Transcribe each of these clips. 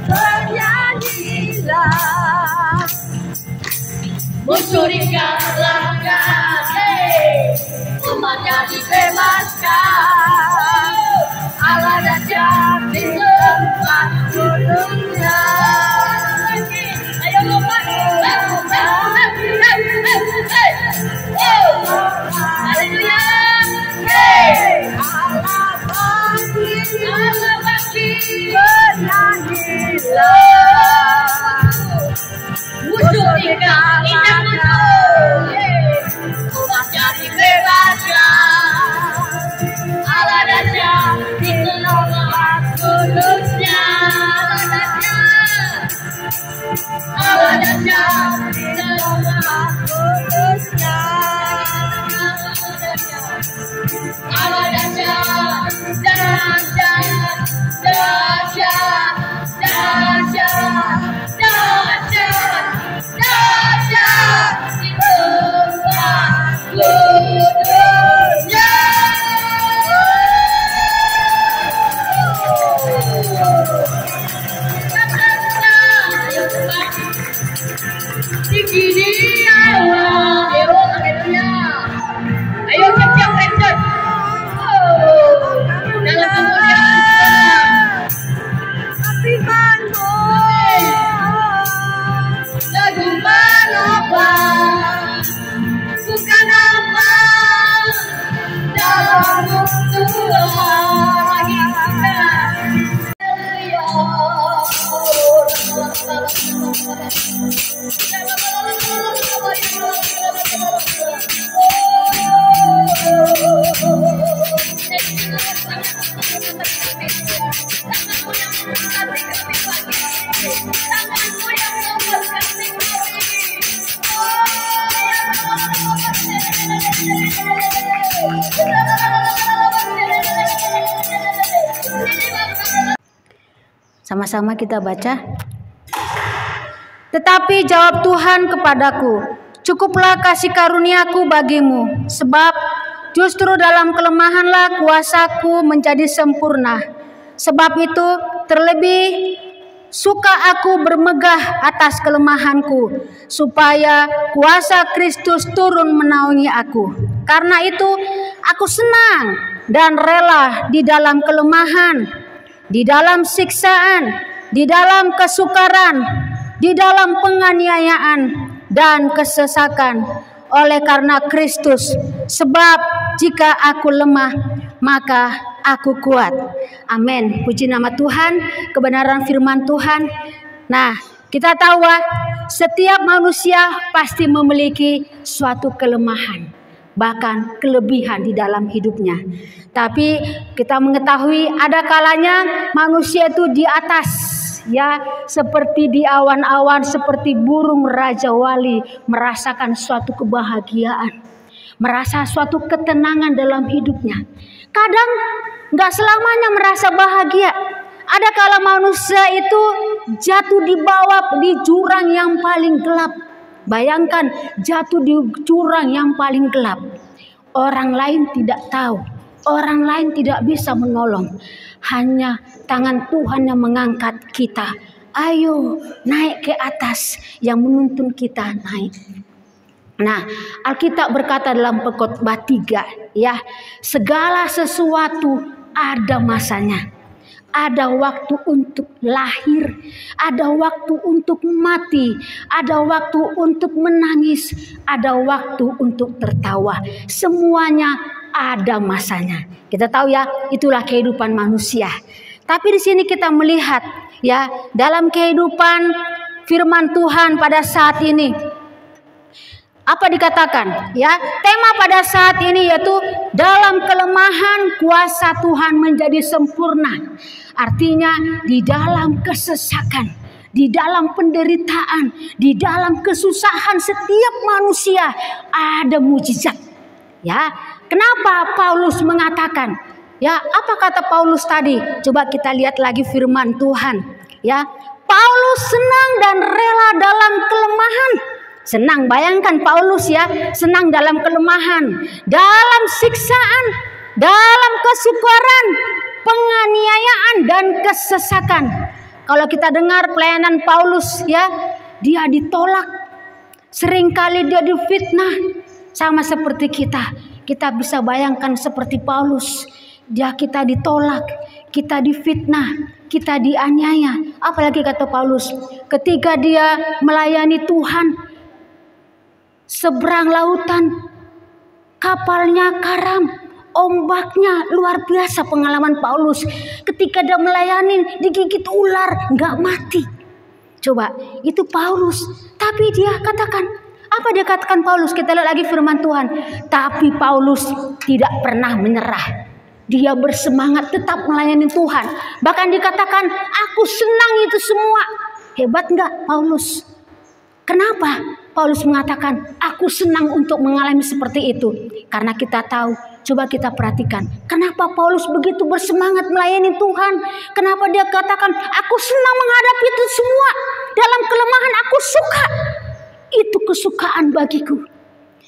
bernyanyilah, musuh dikalahkan, umatnya dibebaskan, Allah datang di tempat duduknya. Ayo lompat, haleluya, Allah bangkit, bernyanyilah, musuh dikalahkan, umatnya dibebaskan, Allah datang di tempat kudusnya. Allah datang di tempat kudusnya. Allah datang, dahsyat, dahsyat, dahsyat, dahsyat, dahsyat di tempat kudusnya. Begini Allah, haleluya. Ayo siap-siap Kristen. Dalam kemuliaan Tuhanmu, lagu apa, bukan apa, dalam Tuhan Sama-sama kita baca. Tetapi jawab Tuhan kepadaku, cukuplah kasih karuniaku bagimu, sebab justru dalam kelemahanlah kuasaku menjadi sempurna. Sebab itu terlebih suka aku bermegah atas kelemahanku, supaya kuasa Kristus turun menaungi aku. Karena itu aku senang dan rela di dalam kelemahan, di dalam siksaan, di dalam kesukaran, di dalam penganiayaan dan kesesakan oleh karena Kristus. Sebab jika aku lemah, maka aku kuat. Amin. Puji nama Tuhan, kebenaran firman Tuhan. Nah, kita tahu setiap manusia pasti memiliki suatu kelemahan, bahkan kelebihan di dalam hidupnya. Tapi kita mengetahui ada kalanya manusia itu di atas, ya, seperti di awan-awan, seperti burung raja wali, merasakan suatu kebahagiaan, merasa suatu ketenangan dalam hidupnya. Kadang nggak selamanya merasa bahagia. Ada kala manusia itu jatuh di bawah di jurang yang paling gelap. Bayangkan jatuh di jurang yang paling gelap. Orang lain tidak tahu, orang lain tidak bisa menolong. Hanya tangan Tuhan yang mengangkat kita. Ayo naik ke atas, yang menuntun kita naik. Nah, Alkitab berkata dalam Pengkhotbah 3, ya, segala sesuatu ada masanya. Ada waktu untuk lahir, ada waktu untuk mati, ada waktu untuk menangis, ada waktu untuk tertawa. Semuanya ada masanya. Kita tahu ya, itulah kehidupan manusia. Tapi di sini kita melihat ya, dalam kehidupan firman Tuhan pada saat ini, apa dikatakan? Ya, tema pada saat ini yaitu dalam kelemahan kuasa Tuhan menjadi sempurna. Artinya di dalam kesesakan, di dalam penderitaan, di dalam kesusahan setiap manusia ada mujizat. Ya, kenapa Paulus mengatakan? Ya, apa kata Paulus tadi? Coba kita lihat lagi firman Tuhan. Ya, Paulus senang dan rela dalam kelemahan. Senang, bayangkan Paulus ya, senang dalam kelemahan, dalam siksaan, dalam kesukaran, penganiayaan dan kesesakan. Kalau kita dengar pelayanan Paulus ya, dia ditolak. Seringkali dia difitnah. Sama seperti kita. Kita bisa bayangkan seperti Paulus. Kita ditolak, kita difitnah, kita dianiaya. Apalagi kata Paulus, ketika dia melayani Tuhan, seberang lautan, kapalnya karam, ombaknya luar biasa. Pengalaman Paulus ketika dia melayani, digigit ular, nggak mati. Coba, itu Paulus. Tapi dia katakan, apa dia katakan Paulus? Kita lihat lagi firman Tuhan. Tapi Paulus tidak pernah menyerah. Dia bersemangat tetap melayani Tuhan. Bahkan dikatakan, aku senang itu semua. Hebat nggak Paulus? Kenapa Paulus mengatakan, aku senang untuk mengalami seperti itu? Karena kita tahu, coba kita perhatikan. Kenapa Paulus begitu bersemangat melayani Tuhan? Kenapa dia katakan, aku senang menghadapi itu semua. Dalam kelemahan aku suka. Itu kesukaan bagiku.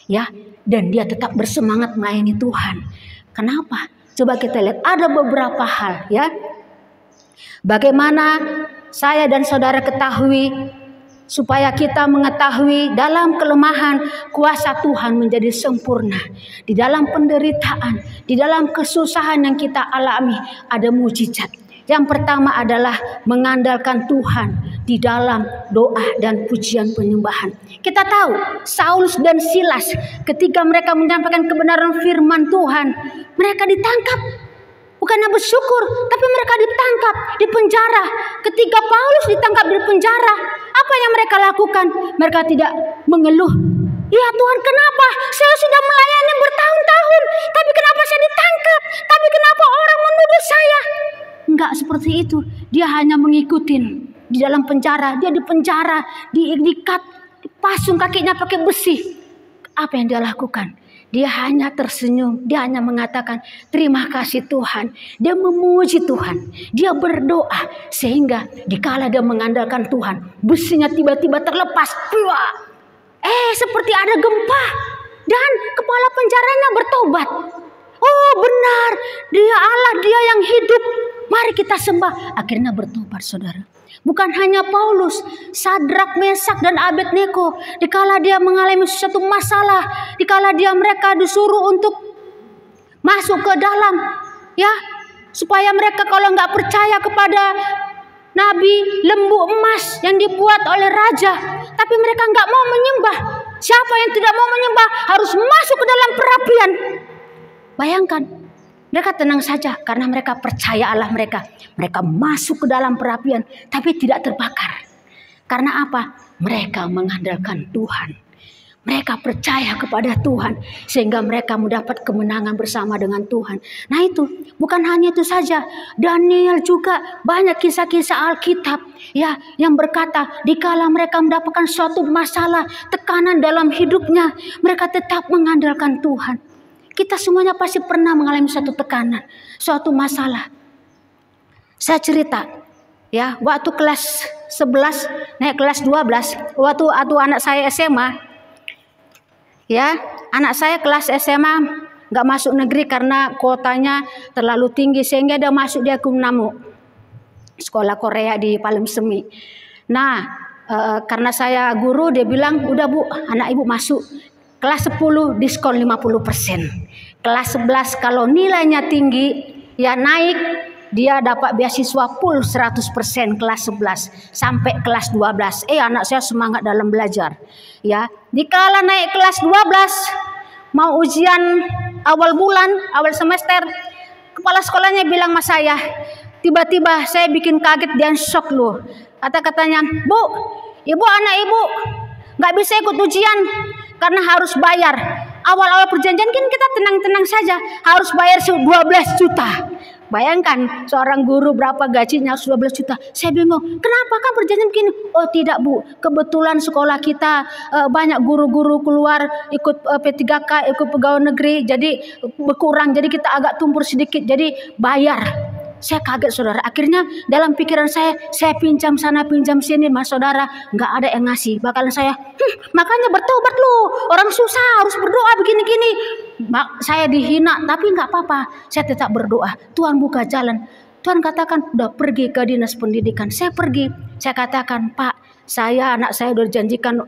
Ya, dan dia tetap bersemangat melayani Tuhan. Kenapa? Coba kita lihat, ada beberapa hal ya. Bagaimana saya dan saudara ketahui, supaya kita mengetahui dalam kelemahan kuasa Tuhan menjadi sempurna. Di dalam penderitaan, di dalam kesusahan yang kita alami, ada mujizat. Yang pertama adalah mengandalkan Tuhan di dalam doa dan pujian penyembahan. Kita tahu Saulus dan Silas ketika mereka menyampaikan kebenaran firman Tuhan, mereka ditangkap. Bukannya bersyukur, tapi mereka ditangkap, di penjara. Ketika Paulus ditangkap di penjara, apa yang mereka lakukan? Mereka tidak mengeluh. Ya Tuhan, kenapa? Saya sudah melayani bertahun-tahun, tapi kenapa saya ditangkap? Tapi kenapa orang menuduh saya? Enggak seperti itu. Dia hanya mengikuti di dalam penjara. Dia di penjara, diikat, dipasung kakinya pakai besi. Apa yang dia lakukan? Dia hanya tersenyum. Dia hanya mengatakan, terima kasih Tuhan. Dia memuji Tuhan. Dia berdoa. Sehingga dikala dia mengandalkan Tuhan, besinya tiba-tiba terlepas. Seperti ada gempa. Dan kepala penjaranya bertobat. Oh benar, dia Allah, dia yang hidup. Mari kita sembah. Akhirnya bertobat saudara. Bukan hanya Paulus, Sadrak, Mesak dan Abednego, dikala dia mengalami sesuatu masalah, dikala mereka disuruh untuk masuk ke dalam, ya, supaya mereka kalau nggak percaya kepada nabi lembu emas yang dibuat oleh raja, tapi mereka nggak mau menyembah. Siapa yang tidak mau menyembah harus masuk ke dalam perapian. Bayangkan. Mereka tenang saja karena mereka percaya Allah mereka. Mereka masuk ke dalam perapian tapi tidak terbakar. Karena apa? Mereka mengandalkan Tuhan. Mereka percaya kepada Tuhan sehingga mereka mendapat kemenangan bersama dengan Tuhan. Nah itu, bukan hanya itu saja. Daniel juga banyak kisah-kisah Alkitab ya yang berkata dikala mereka mendapatkan suatu masalah, tekanan dalam hidupnya, mereka tetap mengandalkan Tuhan. Kita semuanya pasti pernah mengalami suatu tekanan, suatu masalah. Saya cerita, ya, waktu kelas 11 naik kelas 12, waktu anak saya SMA, ya, anak saya kelas SMA nggak masuk negeri karena kuotanya terlalu tinggi sehingga dia masuk di Kumnamu, sekolah Korea di Palemsemi. Nah, karena saya guru, dia bilang, udah Bu, anak ibu masuk. Kelas 10 diskon 50%. Kelas 11 kalau nilainya tinggi ya naik, dia dapat beasiswa full 100% kelas 11 sampai kelas 12. Anak saya semangat dalam belajar. Ya, dikala naik kelas 12 mau ujian awal bulan, awal semester, kepala sekolahnya bilang sama saya, tiba-tiba saya bikin kaget dan shock loh. Kata-katanya, Bu, ibu anak ibu nggak bisa ikut ujian karena harus bayar. Awal-awal perjanjian kan kita tenang-tenang saja, harus bayar 12 juta. Bayangkan seorang guru berapa gajinya, 12 juta. Saya bingung, kenapa kan perjanjian begini? Oh tidak Bu, kebetulan sekolah kita banyak guru-guru keluar ikut P3K, ikut pegawai negeri, jadi berkurang, jadi kita agak tumpur sedikit, jadi bayar. Saya kaget saudara. Akhirnya dalam pikiran saya pinjam sana pinjam sini mas saudara, nggak ada yang ngasih. Bakalan saya, makanya bertobat lu. Orang susah harus berdoa begini-gini. Saya dihina, tapi nggak apa-apa. Saya tetap berdoa. Tuhan buka jalan. Tuhan katakan udah pergi ke dinas pendidikan. Saya pergi. Saya katakan, Pak, anak saya udah dijanjikan,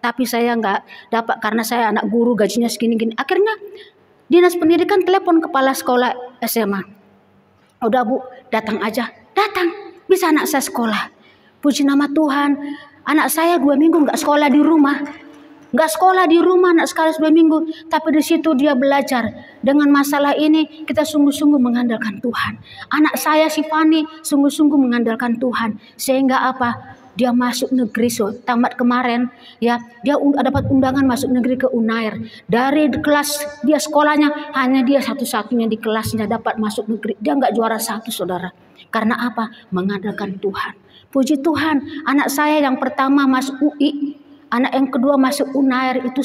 tapi saya nggak dapat karena saya anak guru gajinya segini-gini. Akhirnya dinas pendidikan telepon kepala sekolah SMA. Udah Bu, datang aja. Datang, bisa anak saya sekolah. Puji nama Tuhan. Anak saya 2 minggu nggak sekolah di rumah. Nggak sekolah di rumah anak sekali 2 minggu. Tapi di situ dia belajar. Dengan masalah ini kita sungguh-sungguh mengandalkan Tuhan. Anak saya si Fani sungguh-sungguh mengandalkan Tuhan. Sehingga apa? Dia masuk negeri tamat kemarin ya, dia dapat undangan masuk negeri ke Unair. Dari kelas dia sekolahnya hanya dia satu-satunya di kelasnya dapat masuk negeri. Dia nggak juara 1 saudara. Karena apa? Mengandalkan Tuhan. Puji Tuhan, anak saya yang pertama masuk UI, anak yang kedua masuk Unair, itu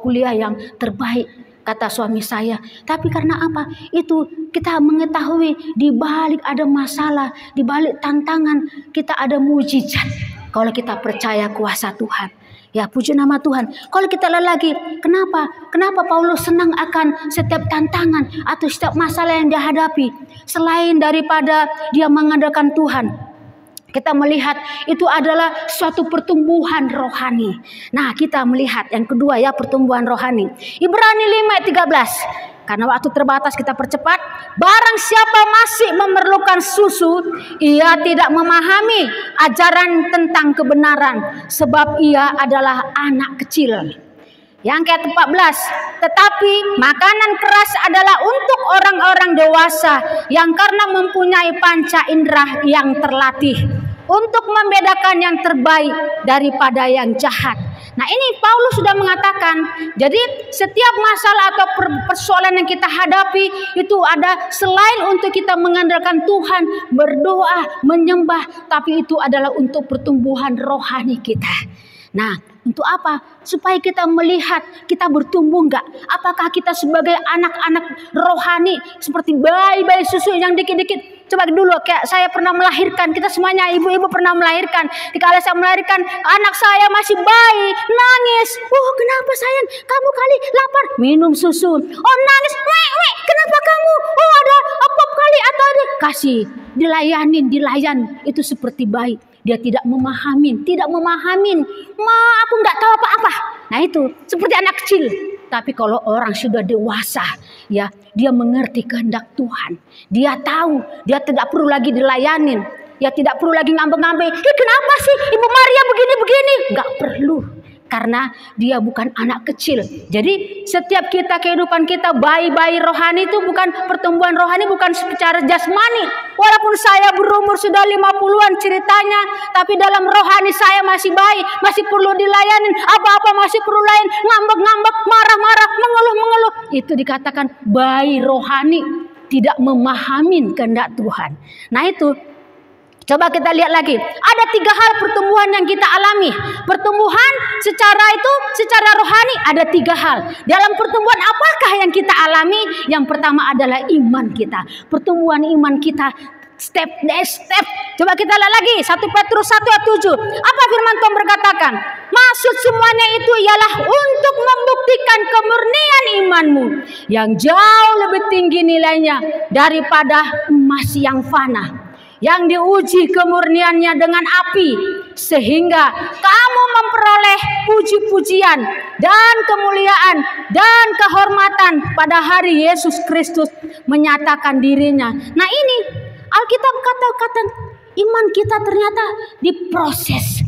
kuliah yang terbaik kata suami saya. Tapi karena apa? Itu kita mengetahui di balik ada masalah, di balik tantangan kita ada mujizat. Kalau kita percaya kuasa Tuhan. Ya puji nama Tuhan. Kalau kita lihat lagi, kenapa Paulus senang akan setiap tantangan atau setiap masalah yang dia hadapi? Selain daripada dia mengandalkan Tuhan, kita melihat itu adalah suatu pertumbuhan rohani. Nah, kita melihat yang kedua ya, pertumbuhan rohani. Ibrani 5 ayat 13. Karena waktu terbatas kita percepat. Barang siapa masih memerlukan susu, ia tidak memahami ajaran tentang kebenaran, sebab ia adalah anak kecil. Yang ke-14, tetapi makanan keras adalah untuk orang-orang dewasa yang karena mempunyai panca indera yang terlatih untuk membedakan yang terbaik daripada yang jahat. Nah ini Paulus sudah mengatakan, jadi setiap masalah atau persoalan yang kita hadapi itu ada selain untuk kita mengandalkan Tuhan, berdoa, menyembah, tapi itu adalah untuk pertumbuhan rohani kita. Nah, untuk apa? Supaya kita melihat kita bertumbuh enggak? Apakah kita sebagai anak-anak rohani seperti bayi-bayi susu yang dikit-dikit? Coba dulu kayak saya pernah melahirkan. Kita semuanya ibu-ibu pernah melahirkan. Ketika saya melahirkan anak saya masih bayi, nangis. Oh, kenapa sayang? Kamu kali lapar? Minum susu. Oh, nangis. Wek, kenapa kamu? Oh, ada apa kali atau ada? Kasih, dilayan. Itu seperti bayi. Dia tidak memahamin. Ma, aku nggak tahu apa-apa. Nah itu seperti anak kecil. Tapi kalau orang sudah dewasa, ya dia mengerti kehendak Tuhan. Dia tahu, dia tidak perlu lagi dilayanin. Ya tidak perlu lagi ngambek-ngambek. Kenapa sih Ibu Maria begini-begini? Nggak perlu. Karena dia bukan anak kecil. Jadi setiap kita kehidupan kita bayi-bayi rohani itu bukan pertumbuhan rohani, bukan secara jasmani. Walaupun saya berumur sudah 50-an ceritanya, tapi dalam rohani saya masih bayi, masih perlu dilayanin. Apa-apa masih perlu lain, ngambek-ngambek, marah-marah, mengeluh-mengeluh. Itu dikatakan bayi rohani, tidak memahami kehendak Tuhan. Nah itu. Coba kita lihat lagi. Ada 3 hal pertumbuhan yang kita alami. Pertumbuhan secara rohani ada 3 hal. Dalam pertumbuhan apakah yang kita alami? Yang pertama adalah iman kita. Pertumbuhan iman kita step by step. Coba kita lihat lagi 1 Petrus 1 ayat 7. Apa firman Tuhan berkatakan? Maksud semuanya itu ialah untuk membuktikan kemurnian imanmu yang jauh lebih tinggi nilainya daripada emas yang fana, yang diuji kemurniannya dengan api, sehingga kamu memperoleh puji-pujian dan kemuliaan dan kehormatan pada hari Yesus Kristus menyatakan dirinya. Nah ini Alkitab kata iman kita ternyata diproses,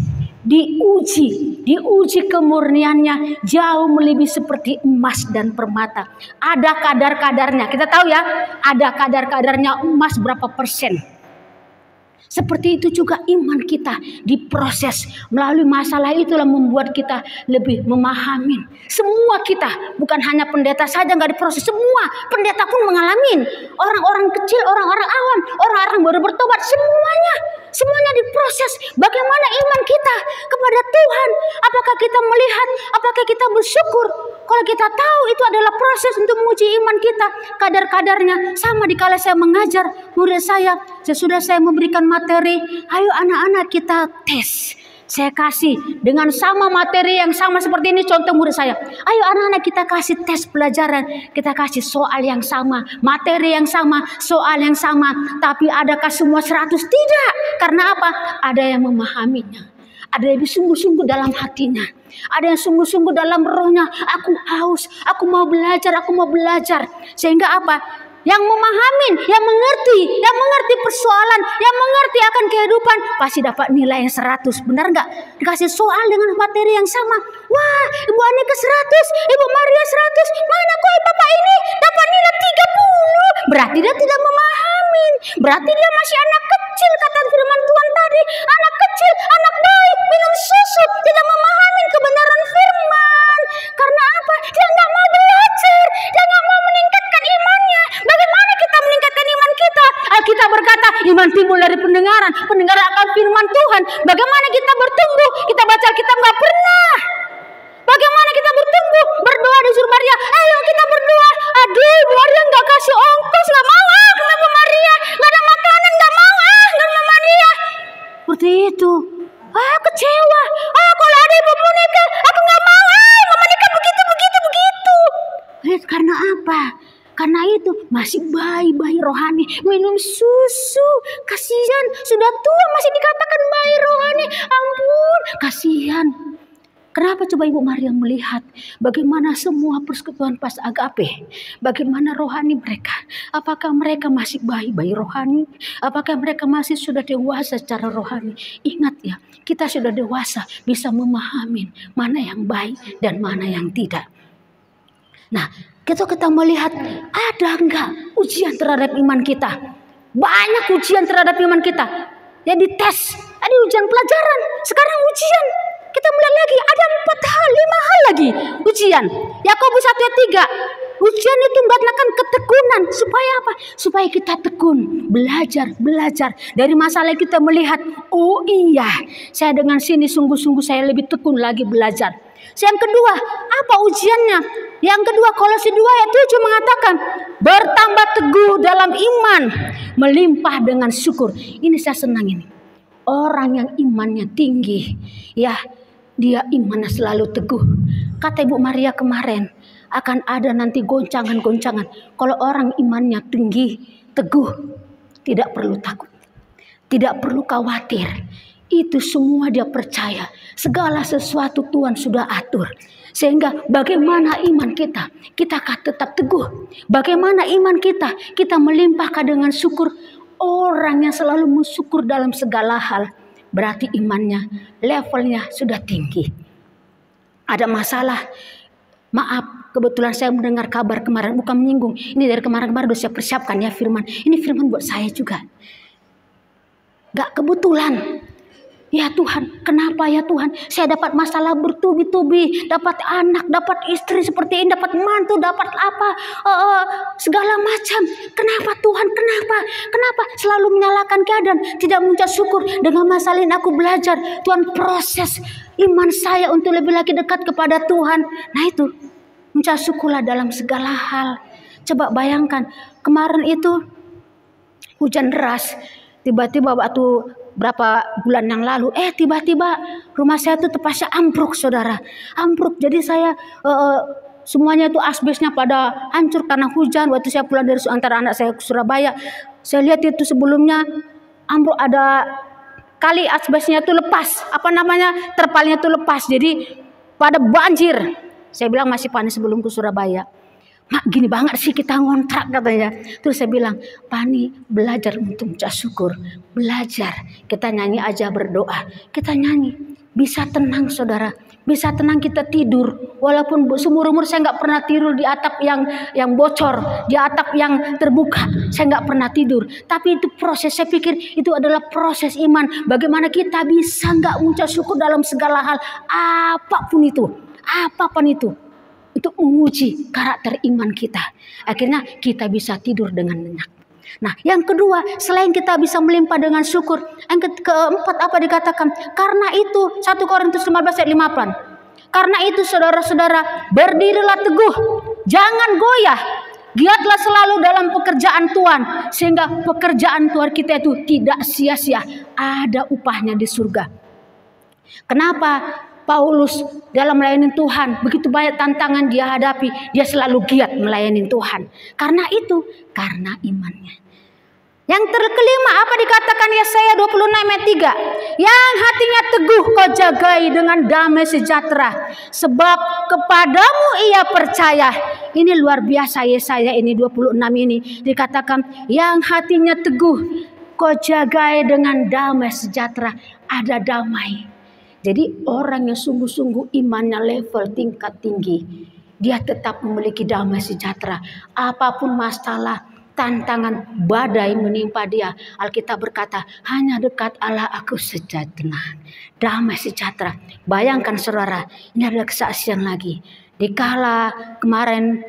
diuji kemurniannya jauh melebihi seperti emas dan permata. Ada kadar-kadarnya. Kita tahu ya, ada kadar-kadarnya emas berapa persen. Seperti itu juga iman kita diproses. Melalui masalah itulah membuat kita lebih memahami. Semua kita, bukan hanya pendeta saja nggak diproses. Semua pendeta pun mengalami. Orang-orang kecil, orang-orang awam, orang-orang baru bertobat, Semuanya diproses. Bagaimana iman kita kepada Tuhan? Apakah kita melihat? Apakah kita bersyukur? Kalau kita tahu itu adalah proses untuk menguji iman kita, kadar-kadarnya sama dikala saya mengajar murid saya, sesudah saya memberikan materi, ayo anak-anak kita tes. Saya kasih dengan sama materi yang sama seperti ini contoh murid saya. Ayo anak-anak kita kasih tes pelajaran. Kita kasih soal yang sama, materi yang sama, soal yang sama. Tapi adakah semua 100? Tidak. Karena apa? Ada yang memahaminya. Ada yang sungguh-sungguh dalam hatinya. Ada yang sungguh-sungguh dalam rohnya. Aku haus, aku mau belajar. Sehingga apa? Yang memahami, yang mengerti persoalan, yang mengerti akan kehidupan, pasti dapat nilai yang 100. Benar nggak? Dikasih soal dengan materi yang sama. Wah, Ibu Anika 100, Ibu Maria 100. Mana kok Bapak ini dapat nilai 30? Berarti dia tidak memahami. Berarti dia masih anak kecil, kata firman Tuhan tadi. Anak kecil, anak bayi, minum susu, tidak memahami kebenaran firman. Karena apa? Dia nggak mau belajar, dia nggak mau meningkatkan imannya. Bagaimana kita meningkatkan iman kita? Alkitab berkata, iman timbul dari pendengaran akan firman Tuhan. Bagaimana kita bertumbuh? Kita baca Alkitab nggak pernah. Bagaimana kita bertumbuh? Berdoa disuruh Maria, ayo kita berdoa. Aduh, Ibu Maria nggak kasih ongkos, nggak mau Ibu Maria, nggak ada makanan, nggak mau Ibu Maria. Seperti itu. Kecewa. Kalau ada Ibu Monika, aku nggak mau. Ibu Monika begitu. Karena apa? Karena itu masih bayi rohani, minum susu. Kasihan, sudah tua masih dikatakan bayi rohani. Ampun, kasihan. Kenapa coba Ibu Maria melihat bagaimana semua persekutuan pas agape, bagaimana rohani mereka? Apakah mereka masih bayi rohani? Apakah mereka masih sudah dewasa secara rohani? Ingat ya, kita sudah dewasa, bisa memahami mana yang baik dan mana yang tidak. Nah, kita melihat ada enggak ujian terhadap iman kita? Banyak ujian terhadap iman kita. Ya dites, ada ujian pelajaran, sekarang ujian. Kita melihat lagi ada 5 hal lagi ujian. Yakobus 1 ayat 3. Ujian itu mendatangkan ketekunan. Supaya apa? Supaya kita tekun, belajar. Dari masalah kita melihat, oh iya, saya dengan sini sungguh-sungguh saya lebih tekun lagi belajar. Yang kedua, apa ujiannya? Yang kedua, Kolose 2 ayat 7 mengatakan, bertambah teguh dalam iman, melimpah dengan syukur. Ini saya senang ini. Orang yang imannya tinggi, ya dia imannya selalu teguh. Kata Ibu Maria kemarin, akan ada nanti goncangan-goncangan. Kalau orang imannya tinggi, teguh, tidak perlu takut, tidak perlu khawatir. Itu semua dia percaya. Segala sesuatu Tuhan sudah atur. Sehingga bagaimana iman kita? Kita akan tetap teguh. Bagaimana iman kita? Kita melimpahkan dengan syukur. Orang yang selalu bersyukur dalam segala hal, berarti imannya, levelnya sudah tinggi. Ada masalah, maaf, kebetulan saya mendengar kabar kemarin, bukan menyinggung. Ini dari kemarin-kemarin sudah saya persiapkan ya firman. Ini firman buat saya juga. Gak kebetulan. Ya Tuhan, kenapa ya Tuhan? Saya dapat masalah bertubi-tubi, dapat anak, dapat istri seperti ini, dapat mantu, dapat apa, segala macam. Kenapa Tuhan? Kenapa selalu menyalahkan keadaan? Tidak mengucap syukur. Dengan masalah ini aku belajar. Tuhan proses iman saya untuk lebih lagi dekat kepada Tuhan. Nah itu, mengucap syukurlah dalam segala hal. Coba bayangkan, kemarin itu hujan deras. Tiba-tiba waktu berapa bulan yang lalu, tiba-tiba rumah saya tuh terpaksa ambruk, saudara. Ambruk. Jadi saya semuanya itu asbesnya pada hancur karena hujan. Waktu saya pulang dari antara anak saya ke Surabaya, saya lihat itu sebelumnya ambruk, ada kali asbesnya itu lepas, terpalnya itu lepas. Jadi pada banjir. Saya bilang masih panik sebelum ke Surabaya. Mak, gini banget sih kita ngontrak, katanya. Terus saya bilang, Pani, belajar untuk mengucap syukur. Belajar. Kita nyanyi aja, berdoa. Kita nyanyi. Bisa tenang, saudara. Bisa tenang kita tidur. Walaupun seumur umur saya nggak pernah tidur di atap yang bocor. Di atap yang terbuka. Saya nggak pernah tidur. Tapi itu proses. Saya pikir itu adalah proses iman. Bagaimana kita bisa nggak mengucap syukur dalam segala hal. Apapun itu. Untuk menguji karakter iman kita. Akhirnya kita bisa tidur dengan nyenyak. Nah, yang kedua, selain kita bisa melimpah dengan syukur, yang keempat apa dikatakan? Karena itu 1 Korintus 15 ayat 58. Karena itu saudara-saudara, berdirilah teguh, jangan goyah. Giatlah selalu dalam pekerjaan Tuhan, sehingga pekerjaan Tuhan kita itu tidak sia-sia, ada upahnya di surga. Kenapa Paulus dalam melayani Tuhan begitu banyak tantangan dia hadapi, dia selalu giat melayani Tuhan? Karena itu, karena imannya. Yang kelima apa dikatakan Yesaya 26 ayat 3? Yang hatinya teguh kau jagai dengan damai sejahtera, sebab kepadamu ia percaya. Ini luar biasa, Yesaya ini 26 ini dikatakan yang hatinya teguh kau jagai dengan damai sejahtera, ada damai. Jadi orang yang sungguh-sungguh imannya level tingkat tinggi, dia tetap memiliki damai sejahtera. Apapun masalah, tantangan, badai menimpa dia, Alkitab berkata, hanya dekat Allah aku sejahtera, damai sejahtera. Bayangkan saudara, ini adalah kesaksian lagi. Dikala kemarin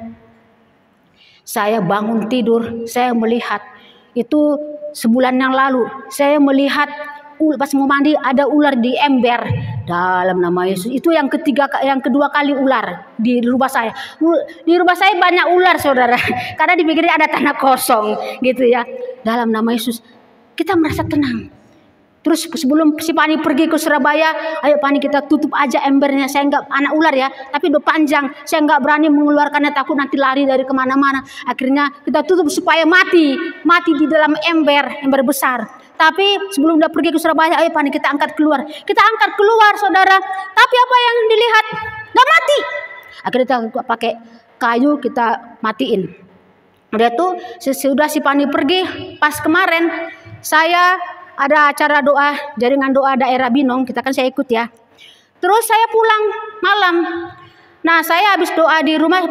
saya bangun tidur, saya melihat itu sebulan yang lalu, saya melihat pas mau mandi ada ular di ember. Dalam nama Yesus, itu yang kedua kali ular di rumah saya. Di rumah saya banyak ular saudara, karena dipikirnya ada tanah kosong gitu ya. Dalam nama Yesus kita merasa tenang. Terus sebelum si Pani pergi ke Surabaya, ayo Pani kita tutup aja embernya. Saya enggak anak ular ya, tapi udah panjang. Saya enggak berani mengeluarkannya, takut nanti lari dari kemana-mana. Akhirnya kita tutup supaya mati di dalam ember besar. Tapi sebelum udah pergi ke Surabaya, ayo Pani kita angkat keluar. Kita angkat keluar saudara. Tapi apa yang dilihat? Gak mati. Akhirnya kita pakai kayu kita matiin. Udah tuh sesudah si Pani pergi, pas kemarin saya ada acara doa, jaringan doa daerah Binong, saya ikut ya. Terus saya pulang malam. Nah saya habis doa di rumah,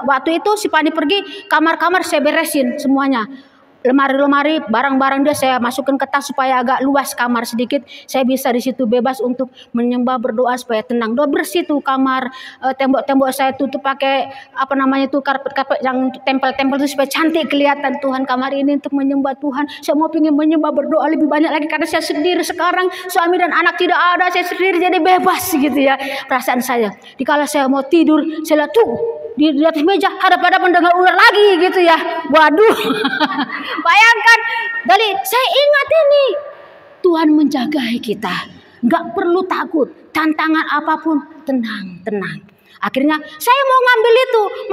waktu itu si Pani pergi, kamar-kamar saya beresin semuanya. Lemari-lemari, barang-barang dia saya masukkan ke tas supaya agak luas kamar sedikit. Saya bisa di situ bebas untuk menyembah, berdoa supaya tenang. Doa bersih tuh kamar, tembok-tembok saya tutup pakai karpet yang tempel-tempel itu supaya cantik kelihatan. Tuhan, kamar ini untuk menyembah Tuhan. Saya mau ingin menyembah, berdoa lebih banyak lagi karena saya sendiri sekarang, suami dan anak tidak ada, saya sendiri jadi bebas gitu ya perasaan saya. Dikala saya mau tidur, saya lihat tuh di atas meja ada mendengar ular lagi gitu ya. Waduh. Bayangkan, dari saya ingat ini Tuhan menjaga kita, nggak perlu takut tantangan apapun, tenang. Akhirnya saya mau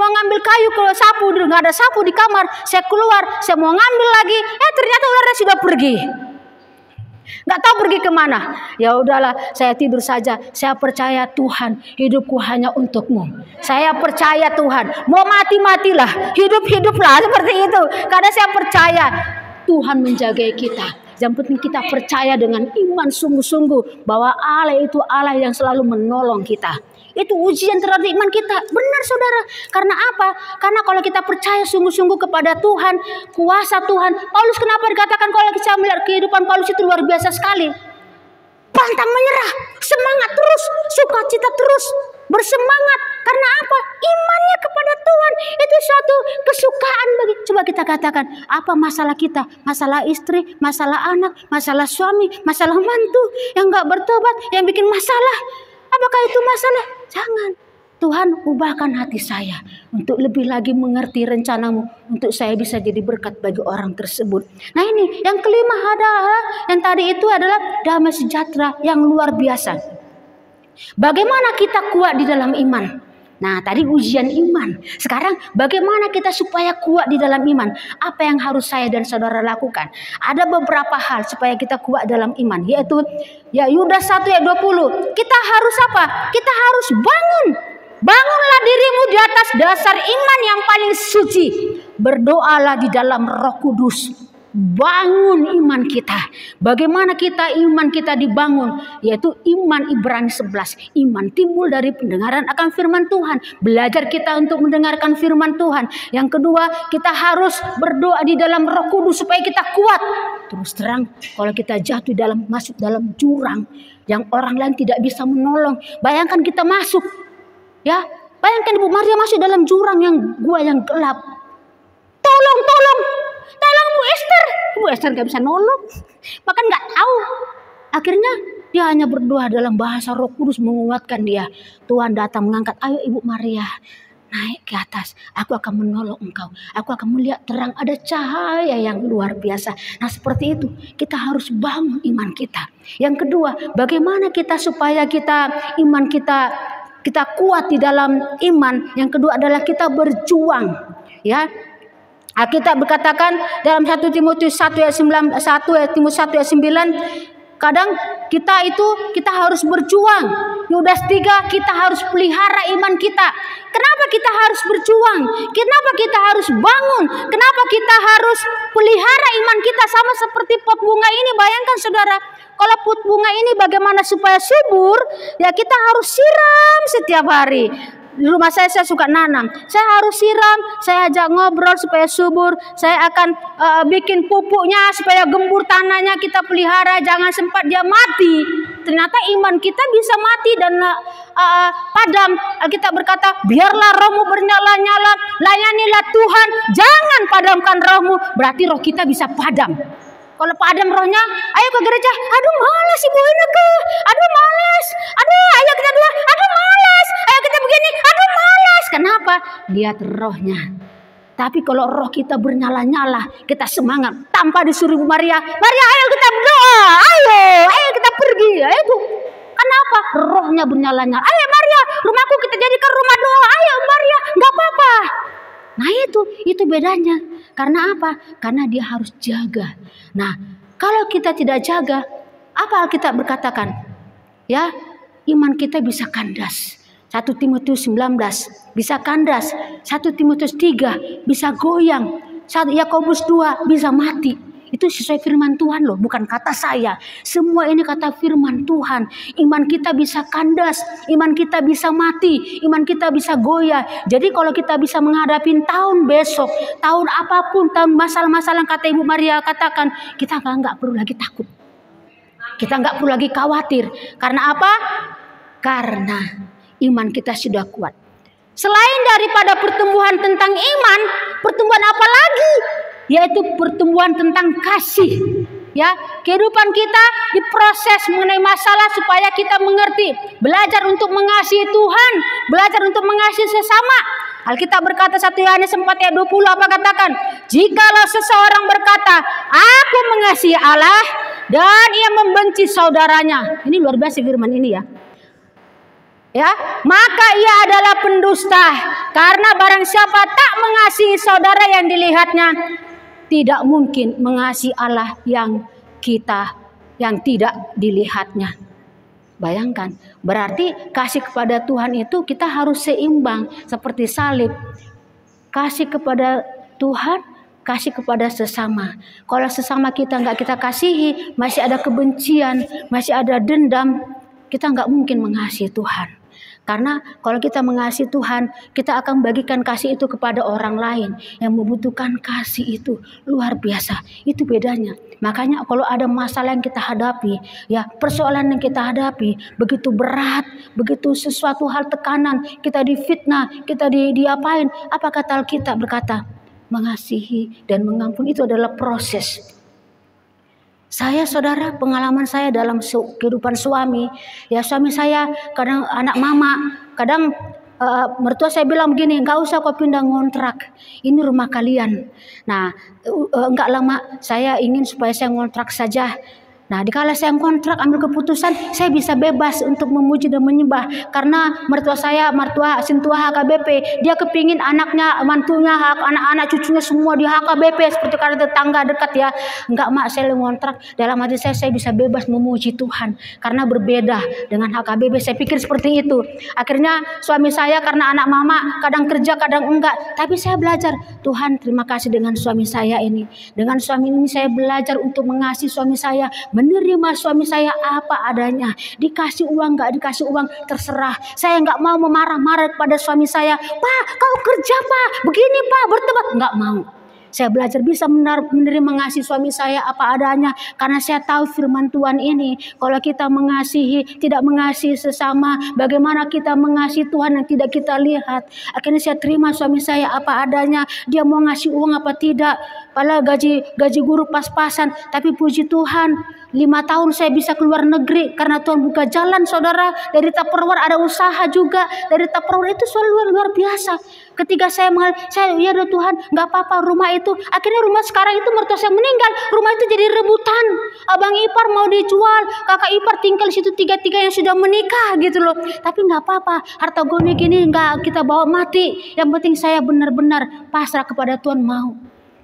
ngambil kayu ke sapu, nggak ada sapu di kamar. Saya keluar, saya mau ngambil lagi, ternyata ularnya sudah pergi. Nggak tahu pergi kemana. Ya udahlah, saya tidur saja. Saya percaya Tuhan, hidupku hanya untukmu. Saya percaya Tuhan, mau matilah, hiduplah seperti itu. Karena saya percaya Tuhan menjaga kita. Yang penting kita percaya dengan iman sungguh-sungguh bahwa Allah itu Allah yang selalu menolong kita. Itu ujian terhadap iman kita. Benar saudara. Karena apa? Karena kalau kita percaya sungguh-sungguh kepada Tuhan, kuasa Tuhan. Paulus kenapa dikatakan kalau kita melihat kehidupan Paulus itu luar biasa sekali. Pantang menyerah, semangat terus, sukacita terus, bersemangat. Karena apa? Imannya kepada Tuhan itu suatu kesukaan bagi. Coba kita katakan, apa masalah kita? Masalah istri, masalah anak, masalah suami, masalah mantu yang gak bertobat, yang bikin masalah. Apakah itu masalah? Jangan. Tuhan, ubahkan hati saya untuk lebih lagi mengerti rencanamu, untuk saya bisa jadi berkat bagi orang tersebut. Nah ini yang kelima adalah, yang tadi itu adalah damai sejahtera yang luar biasa. Bagaimana kita kuat di dalam iman? Nah tadi ujian iman. Sekarang bagaimana kita supaya kuat di dalam iman? Apa yang harus saya dan saudara lakukan? Ada beberapa hal supaya kita kuat dalam iman, yaitu ya Yudas 1 ayat 20. Kita harus apa? Kita harus bangun. Bangunlah dirimu di atas dasar iman yang paling suci. Berdoalah di dalam Roh Kudus. Bangun iman kita. Bagaimana iman kita dibangun? Yaitu iman Ibrani 11. Iman timbul dari pendengaran akan firman Tuhan. Belajar kita untuk mendengarkan firman Tuhan. Yang kedua, kita harus berdoa di dalam Roh Kudus supaya kita kuat. Terus terang, kalau kita jatuh masuk dalam jurang yang orang lain tidak bisa menolong. Bayangkan kita masuk. Ya, bayangkan Ibu Maria masuk dalam jurang yang gua yang gelap. Tolong Bu, Ibu Esther nggak bisa nolong, bahkan nggak tahu. Akhirnya dia hanya berdoa dalam bahasa Roh Kudus menguatkan dia. Tuhan datang mengangkat, ayo Ibu Maria naik ke atas, aku akan menolong engkau, aku akan melihat terang, ada cahaya yang luar biasa. Nah seperti itu kita harus bangun iman kita. Yang kedua, bagaimana kita supaya iman kita kuat di dalam iman. Yang kedua adalah kita berjuang, ya. Kita berkatakan dalam 1 Timotius 1 ayat 9, kadang kita harus berjuang. Yudas 3, kita harus pelihara iman kita. Kenapa kita harus berjuang? Kenapa kita harus bangun? Kenapa kita harus pelihara iman kita? Sama seperti pot bunga ini. Bayangkan saudara, kalau pot bunga ini bagaimana supaya subur? Ya kita harus siram setiap hari. Di rumah saya suka nanam. Saya harus siram, saya ajak ngobrol supaya subur. Saya akan bikin pupuknya supaya gembur tanahnya, kita pelihara, jangan sempat dia mati. Ternyata iman kita bisa mati dan padam. Kita berkata, biarlah rohmu bernyala-nyala, layanilah Tuhan, jangan padamkan rohmu. Berarti roh kita bisa padam. Kalau padam rohnya, ayo ke gereja, aduh malas Ibu Ineke, aduh malas, aduh ayo kita doa, aduh malas, ayo kita begini, aduh malas. Kenapa? Lihat rohnya. Tapi kalau roh kita bernyala-nyala, kita semangat, tanpa disuruh Ibu Maria, Maria ayo kita berdoa, ayo kita pergi, ayo Bu. Kenapa? Rohnya bernyala-nyala. Ayo Maria, rumahku kita jadikan rumah doa, ayo Maria, nggak apa-apa. Nah itu bedanya. Karena apa? Karena dia harus jaga. Nah, kalau kita tidak jaga, apa Alkitab berkatakan? Ya, iman kita bisa kandas. 1 Timotius 19 bisa kandas. 1 Timotius 3 bisa goyang. 1 Yakobus 2 bisa mati. Itu sesuai firman Tuhan loh, bukan kata saya. Semua ini kata firman Tuhan. Iman kita bisa kandas, iman kita bisa mati, iman kita bisa goyah. Jadi kalau kita bisa menghadapi tahun besok, tahun apapun, tahun masalah-masalah kata Ibu Maria katakan, kita nggak perlu lagi takut. Kita nggak perlu lagi khawatir. Karena apa? Karena iman kita sudah kuat. Selain daripada pertumbuhan tentang iman, pertumbuhan apa lagi? Yaitu pertumbuhan tentang kasih. Ya, kehidupan kita diproses mengenai masalah supaya kita mengerti, belajar untuk mengasihi Tuhan, belajar untuk mengasihi sesama. Alkitab berkata 1 Yohanes 4 ayat 20 apa katakan? Jikalau seseorang berkata, aku mengasihi Allah dan ia membenci saudaranya. Ini luar biasa firman ini ya. Ya, maka ia adalah pendusta, karena barang siapa tak mengasihi saudara yang dilihatnya, tidak mungkin mengasihi Allah yang tidak dilihatnya. Bayangkan, berarti kasih kepada Tuhan itu kita harus seimbang seperti salib. Kasih kepada Tuhan, kasih kepada sesama. Kalau sesama kita nggak kita kasihi, masih ada kebencian, masih ada dendam, kita nggak mungkin mengasihi Tuhan. Karena kalau kita mengasihi Tuhan, kita akan bagikan kasih itu kepada orang lain yang membutuhkan kasih itu. Luar biasa, itu bedanya. Makanya kalau ada masalah yang kita hadapi, ya persoalan yang kita hadapi, begitu berat, begitu sesuatu hal tekanan, kita difitnah, kita diapain, apa kata Alkitab berkata? Mengasihi dan mengampuni itu adalah proses. Saya saudara, pengalaman saya dalam kehidupan suami, ya suami saya kadang anak mama, kadang mertua saya bilang begini, nggak usah kau pindah ngontrak, ini rumah kalian. Nah, nggak lama saya ingin supaya saya ngontrak saja. Nah, dikala saya kontrak ambil keputusan, saya bisa bebas untuk memuji dan menyembah. Karena mertua saya, mertua Sintua HKBP, dia kepingin anaknya, mantunya, anak-anak cucunya semua di HKBP seperti karena tetangga dekat ya. Enggak mak, saya ngontrak. Dalam hati saya bisa bebas memuji Tuhan karena berbeda dengan HKBP. Saya pikir seperti itu. Akhirnya suami saya karena anak mama kadang kerja kadang enggak, tapi saya belajar, Tuhan terima kasih dengan suami saya ini. Dengan suami ini saya belajar untuk mengasihi suami saya, menerima suami saya apa adanya. Dikasih uang nggak dikasih uang terserah. Saya nggak mau memarah-marah kepada suami saya. Pak, kau kerja Pak, begini Pak, bertobat. Nggak mau. Saya belajar bisa menerima mengasihi suami saya apa adanya. Karena saya tahu firman Tuhan ini. Kalau kita mengasihi, tidak mengasihi sesama, bagaimana kita mengasihi Tuhan yang tidak kita lihat. Akhirnya saya terima suami saya apa adanya. Dia mau ngasih uang apa tidak. Padahal gaji guru pas-pasan. Tapi puji Tuhan, 5 tahun saya bisa keluar negeri. Karena Tuhan buka jalan, saudara. Dari Tupperware ada usaha juga. Dari Tupperware itu selalu luar biasa. Ketika saya ya Tuhan, nggak apa-apa rumah itu. Akhirnya rumah sekarang itu mertua saya meninggal. Rumah itu jadi rebutan. Abang ipar mau dijual. Kakak ipar tinggal situ 3-3 yang sudah menikah gitu loh. Tapi nggak apa-apa. Harta goni gini nggak kita bawa mati. Yang penting saya benar-benar pasrah kepada Tuhan mau.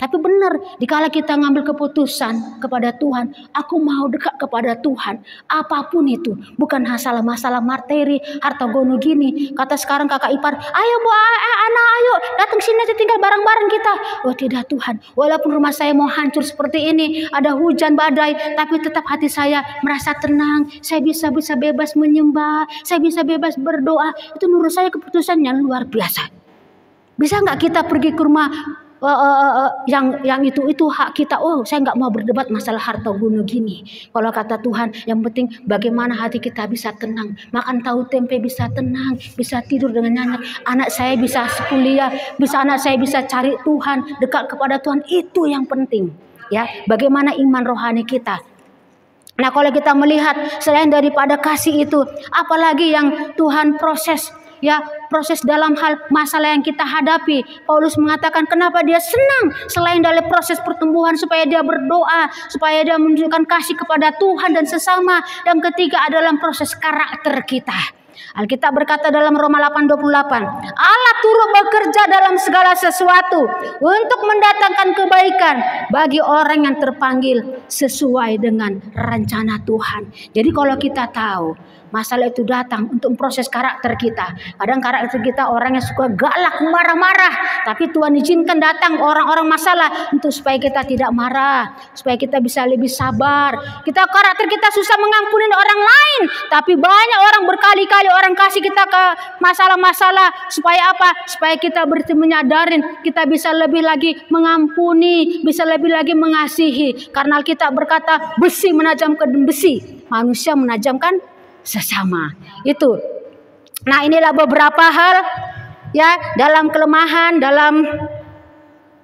Tapi benar, dikala kita ngambil keputusan kepada Tuhan, aku mau dekat kepada Tuhan, apapun itu, bukan masalah materi, harta gono gini. Kata sekarang kakak ipar, ayo bu, anak ayo datang sini aja tinggal bareng-bareng kita. Oh tidak Tuhan, walaupun rumah saya mau hancur seperti ini, ada hujan badai, tapi tetap hati saya merasa tenang. Saya bisa bebas menyembah, saya bisa bebas berdoa. Itu menurut saya keputusan yang luar biasa. Bisa nggak kita pergi ke rumah? Yang itu hak kita. Oh saya nggak mau berdebat masalah harta gono gini. Kalau kata Tuhan yang penting bagaimana hati kita bisa tenang, makan tahu tempe bisa tenang, bisa tidur dengan nyenyak, anak saya bisa kuliah, anak saya bisa cari Tuhan, dekat kepada Tuhan. Itu yang penting ya. Bagaimana iman rohani kita. Nah kalau kita melihat selain daripada kasih itu, apalagi yang Tuhan proses dalam hal masalah yang kita hadapi. Paulus mengatakan kenapa dia senang selain dari proses pertumbuhan, supaya dia berdoa, supaya dia menunjukkan kasih kepada Tuhan dan sesama. Dan ketiga adalah proses karakter kita. Alkitab berkata dalam Roma 8:28, Allah turut bekerja dalam segala sesuatu untuk mendatangkan kebaikan bagi orang yang terpanggil sesuai dengan rencana Tuhan. Jadi kalau kita tahu masalah itu datang untuk proses karakter kita. Kadang karakter kita orang yang suka galak, marah-marah. Tapi Tuhan izinkan datang orang-orang masalah untuk supaya kita tidak marah, supaya kita bisa lebih sabar. Karakter kita susah mengampuni orang lain, tapi banyak orang berkali-kali orang kasih kita ke masalah-masalah. Supaya apa? Supaya kita menyadarin kita bisa lebih lagi mengampuni, bisa lebih lagi mengasihi. Karena Alkitab berkata besi menajamkan besi, manusia menajamkan sesama. Itu. Nah, inilah beberapa hal ya dalam kelemahan, dalam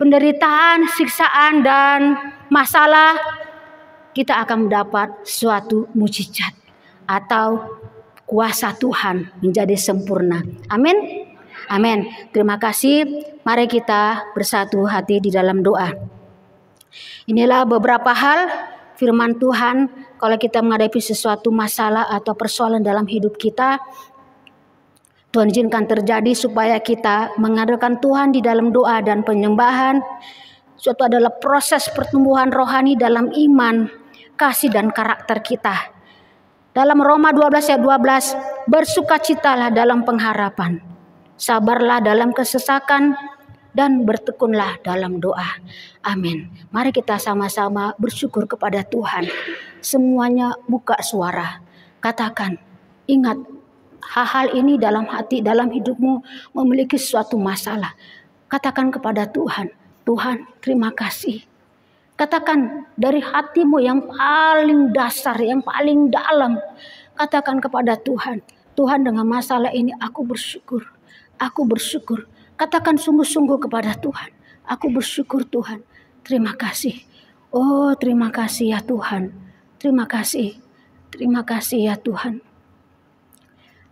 penderitaan, siksaan dan masalah kita akan mendapat suatu mujizat atau kuasa Tuhan menjadi sempurna. Amin. Amin. Terima kasih. Mari kita bersatu hati di dalam doa. Inilah beberapa hal firman Tuhan. Kalau kita menghadapi sesuatu masalah atau persoalan dalam hidup kita, Tuhan izinkan terjadi supaya kita mengandalkan Tuhan di dalam doa dan penyembahan. Suatu adalah proses pertumbuhan rohani dalam iman, kasih dan karakter kita. Dalam Roma 12 ayat 12, bersukacitalah dalam pengharapan, sabarlah dalam kesesakan, dan bertekunlah dalam doa. Amin. Mari kita sama-sama bersyukur kepada Tuhan. Semuanya buka suara. Katakan, ingat hal-hal ini dalam hati, dalam hidupmu memiliki suatu masalah. Katakan kepada Tuhan, Tuhan terima kasih. Katakan dari hatimu yang paling dasar, yang paling dalam. Katakan kepada Tuhan, Tuhan dengan masalah ini aku bersyukur. Aku bersyukur. Katakan sungguh-sungguh kepada Tuhan. Aku bersyukur Tuhan. Terima kasih. Oh terima kasih ya Tuhan. Terima kasih. Terima kasih ya Tuhan.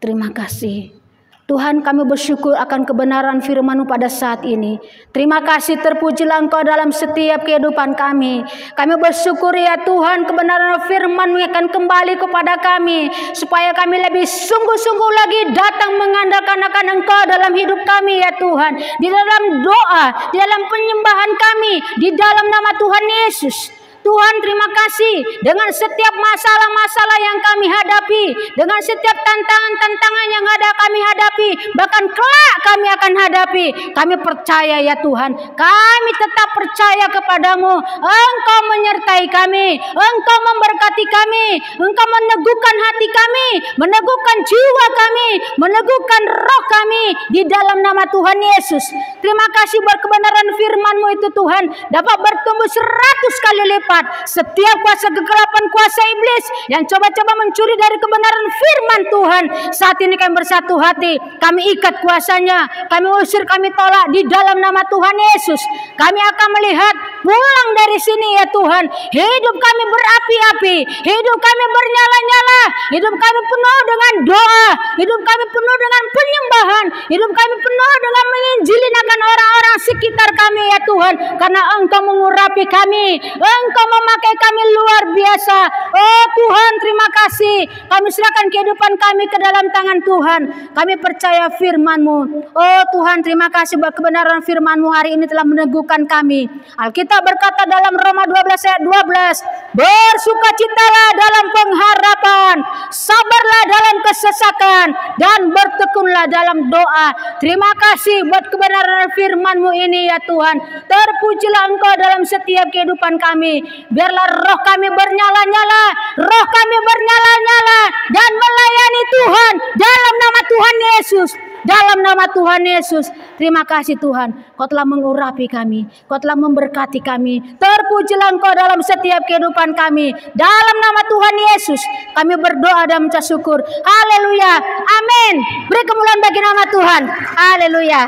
Terima kasih. Tuhan kami bersyukur akan kebenaran firman-Mu pada saat ini. Terima kasih terpujilah Engkau dalam setiap kehidupan kami. Kami bersyukur ya Tuhan kebenaran firman-Mu akan kembali kepada kami. Supaya kami lebih sungguh-sungguh lagi datang mengandalkan akan Engkau dalam hidup kami ya Tuhan. Di dalam doa, di dalam penyembahan kami, di dalam nama Tuhan Yesus. Tuhan, terima kasih dengan setiap masalah-masalah yang kami hadapi, dengan setiap tantangan-tantangan yang ada kami hadapi, bahkan kelak kami akan hadapi. Kami percaya ya Tuhan, kami tetap percaya kepadamu. Engkau menyertai kami, Engkau memberkati kami, Engkau meneguhkan hati kami, meneguhkan jiwa kami, meneguhkan roh kami di dalam nama Tuhan Yesus. Terima kasih buat kebenaran firman-Mu itu Tuhan, dapat bertumbuh 100 kali lipat. Setiap kuasa kegelapan, kuasa iblis yang coba-coba mencuri dari kebenaran firman Tuhan, saat ini kami bersatu hati, kami ikat kuasanya, kami usir, kami tolak di dalam nama Tuhan Yesus. Kami akan melihat pulang dari sini ya Tuhan, hidup kami berapi-api, hidup kami bernyala-nyala, hidup kami penuh dengan doa, hidup kami penuh dengan penyembahan, hidup kami penuh dengan menginjilin akan orang-orang sekitar kami ya Tuhan, karena Engkau mengurapi kami, Engkau memakai kami luar biasa. Oh Tuhan, terima kasih. Kami serahkan kehidupan kami ke dalam tangan Tuhan. Kami percaya firman-Mu. Oh Tuhan, terima kasih buat kebenaran firman-Mu hari ini telah meneguhkan kami. Alkitab berkata dalam Roma 12 ayat 12, bersukacitalah dalam pengharapan, sabarlah dalam kesesakan, dan bertekunlah dalam doa. Terima kasih buat kebenaran firman-Mu ini ya Tuhan. Terpujilah Engkau dalam setiap kehidupan kami. Biarlah roh kami bernyala-nyala, roh kami bernyala-nyala dan melayani Tuhan dalam nama Tuhan Yesus. Dalam nama Tuhan Yesus. Terima kasih Tuhan, Kau telah mengurapi kami, Kau telah memberkati kami. Terpujilah Engkau dalam setiap kehidupan kami. Dalam nama Tuhan Yesus kami berdoa dan mengucap syukur. Haleluya, amin. Beri kemuliaan bagi nama Tuhan. Haleluya.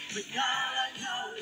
Menyala-nyala